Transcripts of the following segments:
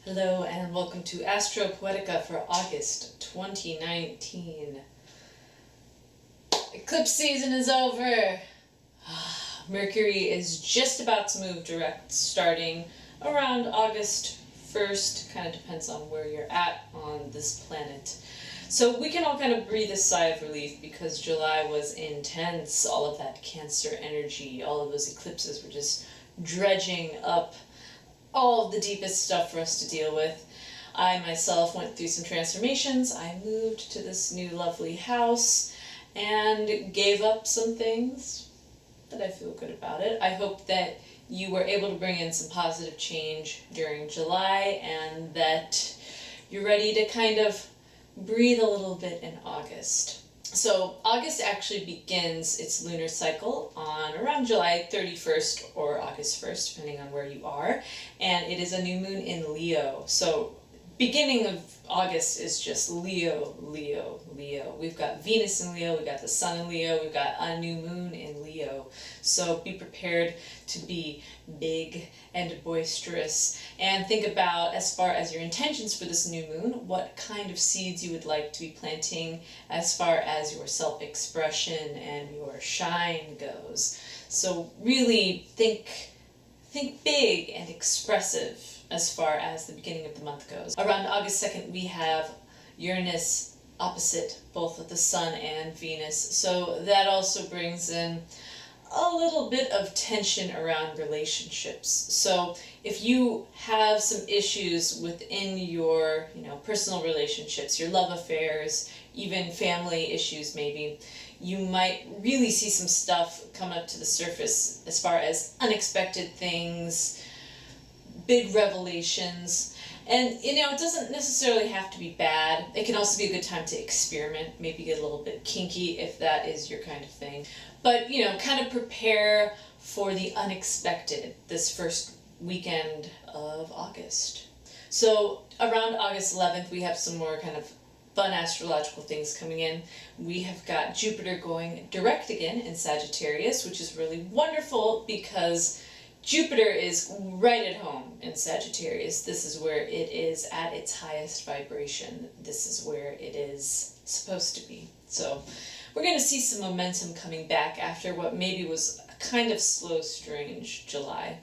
Hello and welcome to Astro Poetica for August 2019. Eclipse season is over. Mercury is just about to move direct starting around August 1st. Kind of depends on where you're at on this planet. So we can all kind of breathe a sigh of relief because July was intense. All of that Cancer energy, all of those eclipses were just dredging up all of the deepest stuff for us to deal with. I myself went through some transformations. I moved to this new lovely house and gave up some things, but I feel good about it. I hope that you were able to bring in some positive change during July and that you're ready to kind of breathe a little bit in August. So August actually begins its lunar cycle on around July 31st or August 1st, depending on where you are, and it is a new moon in Leo. So beginning of August is just Leo, Leo, Leo. We've got Venus in Leo, we've got the sun in Leo, we've got a new moon in Leo. So be prepared to be big and boisterous and think about, as far as your intentions for this new moon, what kind of seeds you would like to be planting as far as your self-expression and your shine goes. So really think big and expressive as far as the beginning of the month goes. Around August 2nd, we have Uranus opposite both of the Sun and Venus, so that also brings in a little bit of tension around relationships. So if you have some issues within your, personal relationships, your love affairs, even family issues maybe, you might really see some stuff come up to the surface as far as unexpected things, big revelations. And it doesn't necessarily have to be bad. It can also be a good time to experiment, maybe get a little bit kinky if that is your kind of thing. But kind of prepare for the unexpected this first weekend of August. So around August 11th, we have some more kind of fun astrological things coming in. We have got Jupiter going direct again in Sagittarius, which is really wonderful because Jupiter is right at home in Sagittarius. This is where it is at its highest vibration. This is where it is supposed to be. So we're going to see some momentum coming back after what maybe was a kind of slow, strange July.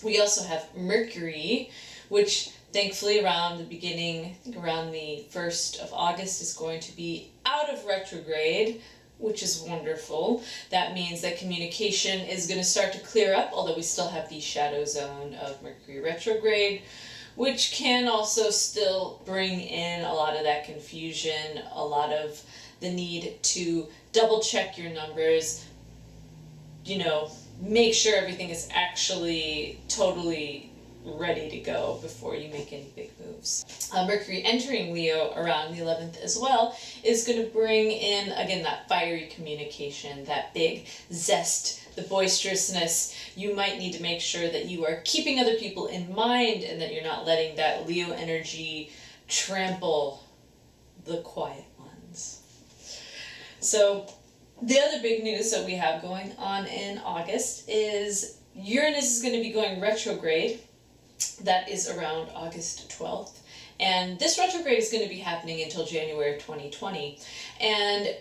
We also have Mercury, which thankfully around the beginning, I think around the 1st of August, is going to be out of retrograde, which is wonderful. That means that communication is going to start to clear up, although we still have the shadow zone of Mercury retrograde, which can also still bring in a lot of that confusion, a lot of the need to double check your numbers, make sure everything is actually totally ready to go before you make any big moves. Mercury entering Leo around the 11th as well is going to bring in, again, that fiery communication, that big zest, the boisterousness. You might need to make sure that you are keeping other people in mind and that you're not letting that Leo energy trample the quiet ones. So the other big news that we have going on in August is Uranus is going to be going retrograde. That is around August 12th. And this retrograde is going to be happening until January of 2020. And,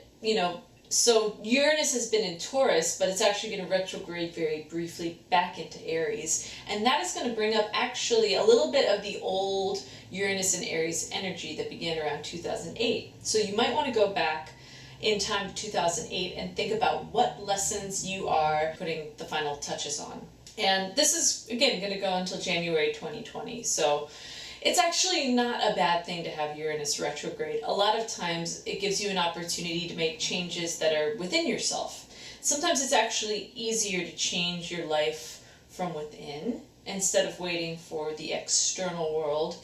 so Uranus has been in Taurus, but it's actually going to retrograde very briefly back into Aries. And that is going to bring up actually a little bit of the old Uranus and Aries energy that began around 2008. So you might want to go back in time to 2008 and think about what lessons you are putting the final touches on. And this is, again, going to go until January 2020. So it's actually not a bad thing to have Uranus retrograde. A lot of times it gives you an opportunity to make changes that are within yourself. Sometimes it's actually easier to change your life from within instead of waiting for the external world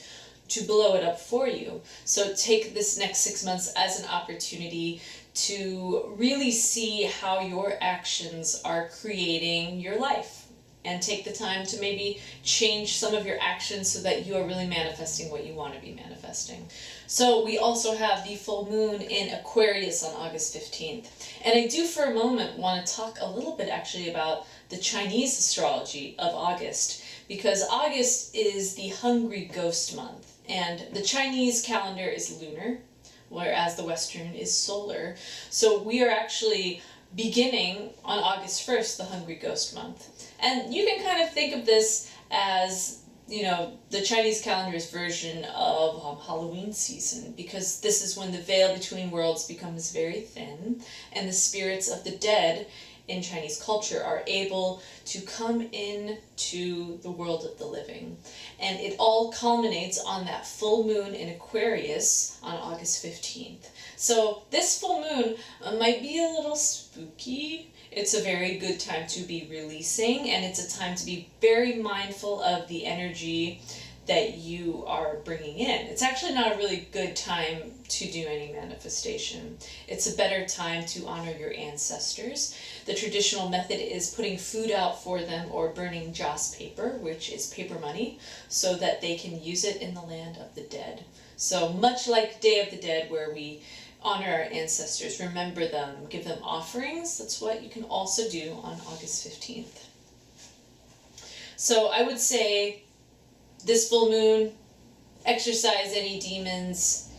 to blow it up for you. So take this next 6 months as an opportunity to really see how your actions are creating your life. And take the time to maybe change some of your actions so that you are really manifesting what you want to be manifesting. So we also have the full moon in Aquarius on August 15th. And I do for a moment want to talk a little bit actually about the Chinese astrology of August, because August is the hungry ghost month, and the Chinese calendar is lunar, whereas the Western is solar. So we are actually beginning on August 1st, the hungry ghost month. And you can kind of think of this as, you know, the Chinese calendar's version of Halloween season, because this is when the veil between worlds becomes very thin and the spirits of the dead in Chinese culture are able to come in to the world of the living. And it all culminates on that full moon in Aquarius on August 15th. So this full moon might be a little spooky. It's a very good time to be releasing, and it's a time to be very mindful of the energy that you are bringing in. It's actually not a really good time to do any manifestation. It's a better time to honor your ancestors. The traditional method is putting food out for them or burning joss paper, which is paper money, so that they can use it in the land of the dead. So much like Day of the Dead, where we honor our ancestors, remember them, give them offerings, that's what you can also do on August 15th. So I would say this full moon, exorcise any demons,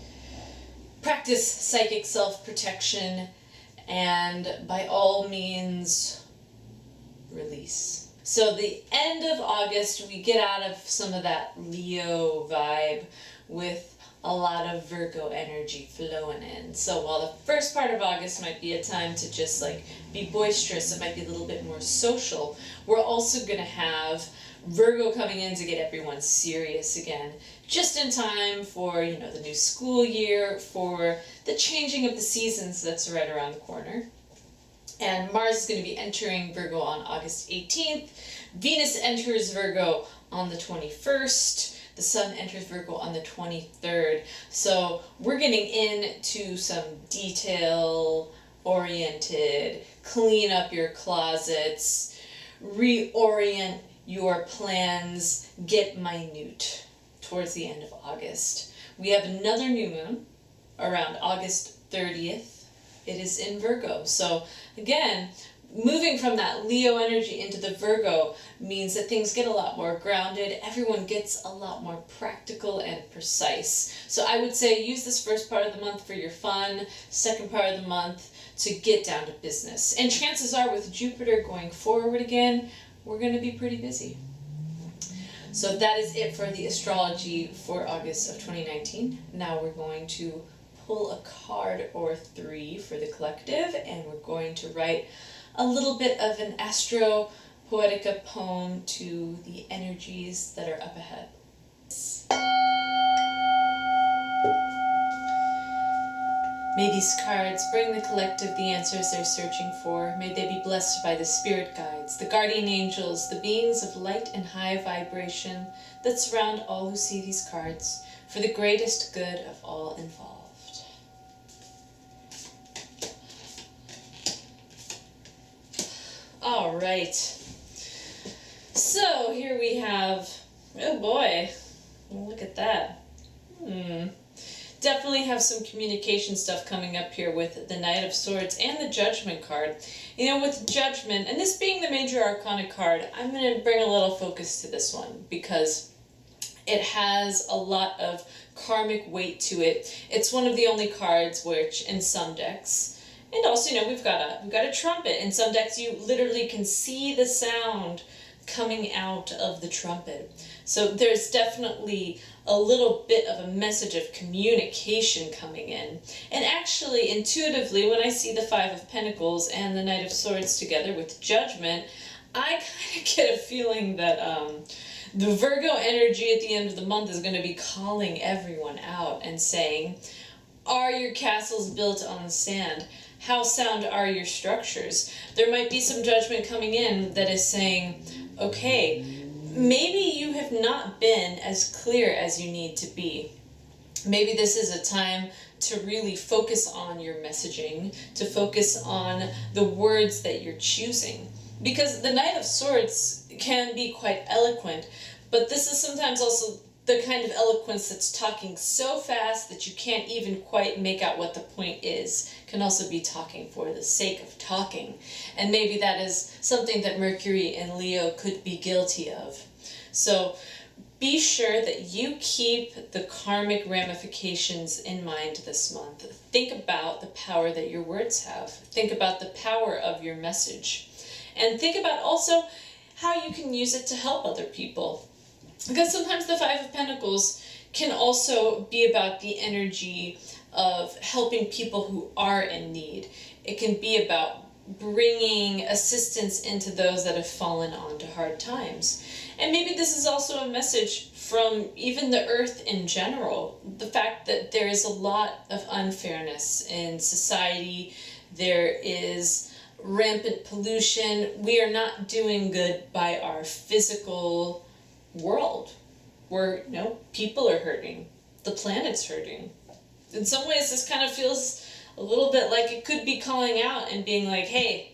practice psychic self-protection, and by all means, release. So the end of August, we get out of some of that Leo vibe with a lot of Virgo energy flowing in. So while the first part of August might be a time to just like be boisterous, it might be a little bit more social, we're also going to have Virgo coming in to get everyone serious again, just in time for, you know, the new school year, for the changing of the seasons that's right around the corner. And Mars is going to be entering Virgo on August 18th. Venus enters Virgo on the 21st. The Sun enters Virgo on the 23rd. So we're getting into some detail-oriented, clean up your closets, reorient your plans, get minute towards the end of August. We have another new moon around August 30th. It is in Virgo. So again, moving from that Leo energy into the Virgo means that things get a lot more grounded. Everyone gets a lot more practical and precise. So I would say use this first part of the month for your fun, second part of the month to get down to business. And chances are with Jupiter going forward again, we're going to be pretty busy. So that is it for the astrology for August of 2019. Now we're going to pull a card or three for the collective, and we're going to write a little bit of an Astro Poetica poem to the energies that are up ahead. May these cards bring the collective the answers they're searching for. May they be blessed by the spirit guides, the guardian angels, the beings of light and high vibration that surround all who see these cards for the greatest good of all involved. All right. So here we have, oh boy, look at that. Definitely have some communication stuff coming up here with the Knight of Swords and the Judgment card. You know, with Judgment, and this being the major arcana card, I'm going to bring a little focus to this one because it has a lot of karmic weight to it. It's one of the only cards which, in some decks, and also, you know, we've got a trumpet. In some decks, you literally can see the sound coming out of the trumpet. So there's definitely a little bit of a message of communication coming in. And actually, intuitively, when I see the Five of Pentacles and the Knight of Swords together with Judgment, I kind of get a feeling that the Virgo energy at the end of the month is going to be calling everyone out and saying, are your castles built on sand? How sound are your structures? There might be some judgment coming in that is saying, okay, maybe you have not been as clear as you need to be. Maybe this is a time to really focus on your messaging, to focus on the words that you're choosing. Because the Knight of Swords can be quite eloquent, but this is sometimes also the kind of eloquence that's talking so fast that you can't even quite make out what the point is, can also be talking for the sake of talking. And maybe that is something that Mercury and Leo could be guilty of. So be sure that you keep the karmic ramifications in mind this month. Think about the power that your words have. Think about the power of your message. And think about also how you can use it to help other people. Because sometimes the Five of Pentacles can also be about the energy of helping people who are in need. It can be about bringing assistance into those that have fallen onto hard times. And maybe this is also a message from even the earth in general. The fact that there is a lot of unfairness in society. There is rampant pollution. We are not doing good by our physical world. Where, people are hurting. The planet's hurting. In some ways, this kind of feels a little bit like it could be calling out and being like, hey,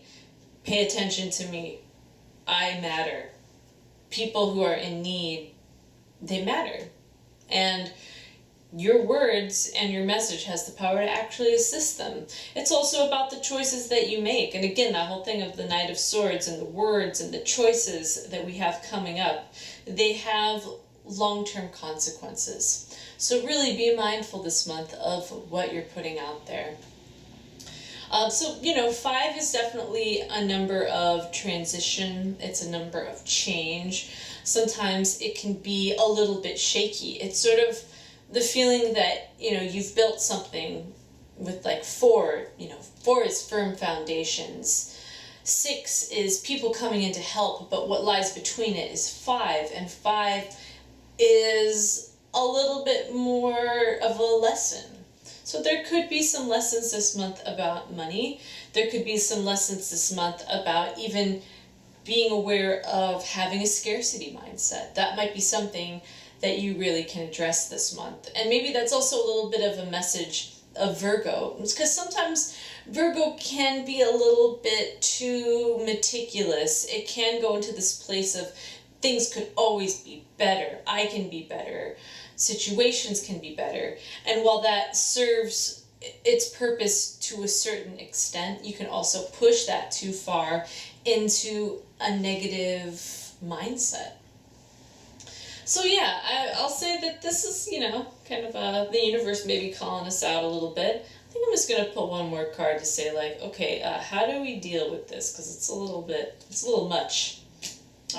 pay attention to me. I matter. People who are in need, they matter. And your words and your message has the power to actually assist them. It's also about the choices that you make. And again, that whole thing of the Knight of Swords and the words and the choices that we have coming up, they have long-term consequences. So really be mindful this month of what you're putting out there. So 5 is definitely a number of transition. It's a number of change. Sometimes it can be a little bit shaky. It's sort of the feeling that, you've built something with like 4, 4 is firm foundations. 6 is people coming in to help, but what lies between it is 5, and 5 is a little bit more of a lesson. So there could be some lessons this month about money. There could be some lessons this month about even being aware of having a scarcity mindset. That might be something that you really can address this month. And maybe that's also a little bit of a message of Virgo. Because sometimes Virgo can be a little bit too meticulous. It can go into this place of things could always be better. I can be better. Situations can be better. And while that serves its purpose to a certain extent, you can also push that too far into a negative mindset. So yeah, I'll say that this is, kind of the universe maybe calling us out a little bit. I think I'm just going to pull one more card to say like, okay, how do we deal with this? Because it's a little much.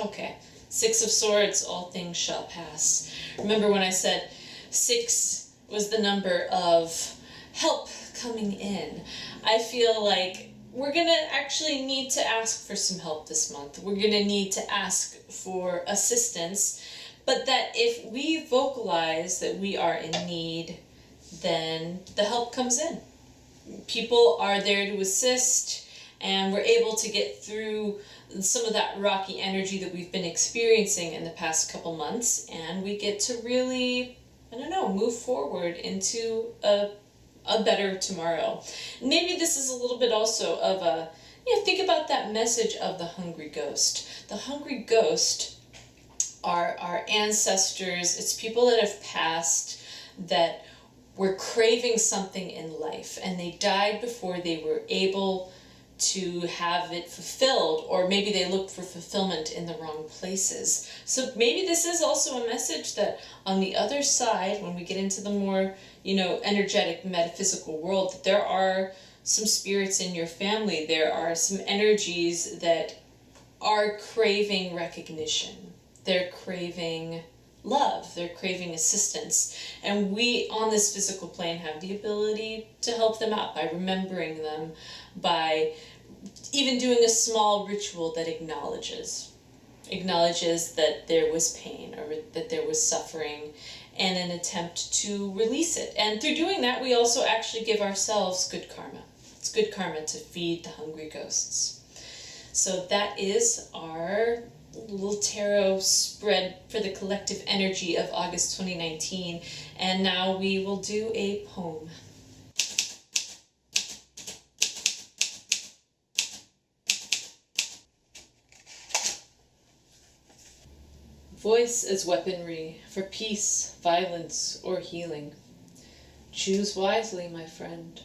Okay. 6 of Swords, all things shall pass. Remember when I said 6 was the number of help coming in? I feel like we're going to actually need to ask for some help this month. We're going to need to ask for assistance, but that if we vocalize that we are in need, then the help comes in. People are there to assist, and we're able to get through some of that rocky energy that we've been experiencing in the past couple months, and we get to really, move forward into a better tomorrow. Maybe this is a little bit also of a, think about that message of the hungry ghost. The hungry ghost are our ancestors. It's people that have passed that were craving something in life, and they died before they were able to have it fulfilled, or maybe they looked for fulfillment in the wrong places. So maybe this is also a message that on the other side, when we get into the more, energetic metaphysical world, that there are some spirits in your family, there are some energies that are craving recognition. They're craving love, they're craving assistance. And we on this physical plane have the ability to help them out by remembering them, by even doing a small ritual that acknowledges that there was pain or that there was suffering, and an attempt to release it. And through doing that, we also actually give ourselves good karma. It's good karma to feed the hungry ghosts. So that is our little tarot spread for the collective energy of August 2019. And now we will do a poem. Voice as weaponry for peace, violence, or healing. Choose wisely, my friend.